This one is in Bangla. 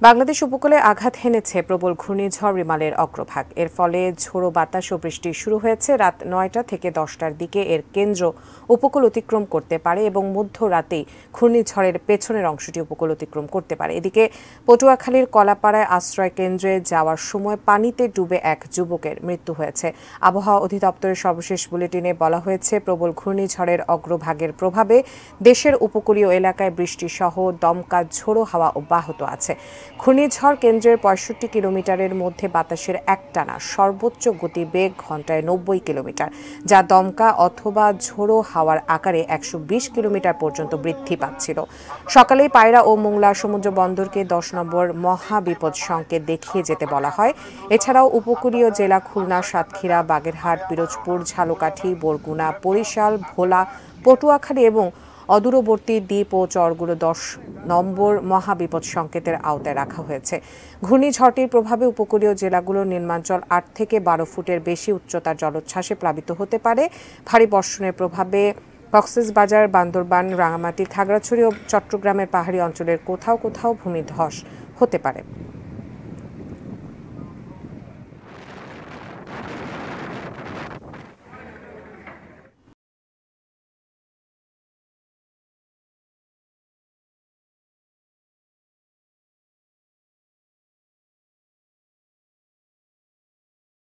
বাংলাদেশ উপকূলে আঘাত হেনেছে প্রবল ঘূর্ণিঝড় রিমালের অগ্রভাগ। এর ফলে ঝোড়ো বাতাস ও বৃষ্টি শুরু হয়েছে। রাত ৯টা থেকে 10টার দিকে এর কেন্দ্র উপকূল অতিক্রম করতে পারে এবং মধ্যরাতেই ঘূর্ণিঝড়ের পেছনের অংশটি উপকূল অতিক্রম করতে পারে। এদিকে পটুয়াখালীর কলাপাড়ায় আশ্রয় কেন্দ্রে যাওয়ার সময় পানিতে ডুবে এক যুবকের মৃত্যু হয়েছে। আবহাওয়া অধিদপ্তরের সর্বশেষ বুলেটিনে বলা হয়েছে, প্রবল ঘূর্ণিঝড়ের অগ্রভাগের প্রভাবে দেশের উপকূলীয় এলাকায় বৃষ্টিসহ দমকা ঝোড়ো হাওয়া অব্যাহত আছে। ঘূর্ণিঝড় কেন্দ্রের ৬৫ কিলোমিটারের মধ্যে বাতাসের একটানা সর্বোচ্চ গতিবেগ ঘন্টায় ৯০ কিলোমিটার, যা দমকা অথবা ঝোড়ো হাওয়ার আকারে ১২০ কিলোমিটার পর্যন্ত বৃদ্ধি পাচ্ছিল। সকালেই পায়রা ও মোংলা সমুদ্র বন্দরকে ১০ নম্বর মহাবিপদ সংকেত দেখিয়ে যেতে বলা হয়। এছাড়াও উপকূলীয় জেলা খুলনা, সাতক্ষীরা, বাগেরহাট, পিরোজপুর, ঝালকাঠি, বরগুনা, বরিশাল, ভোলা, পটুয়াখালী এবং অদূরবর্তী দ্বীপ ও চরগুলো ১০ নম্বর মহাবিপদ সংকেতের আওতায় রাখা হয়েছে। ঘূর্ণিঝড়টির প্রভাবে উপকূলীয় জেলাগুলোর নিম্নাঞ্চল ৮ থেকে ১২ ফুটের বেশি উচ্চতার জলোচ্ছ্বাসে প্লাবিত হতে পারে। ভারী বর্ষণের প্রভাবে কক্সবাজার, বান্দরবান, রাঙামাটি, খাগড়াছড়ি ও চট্টগ্রামের পাহাড়ি অঞ্চলের কোথাও কোথাও ভূমিধস হতে পারে।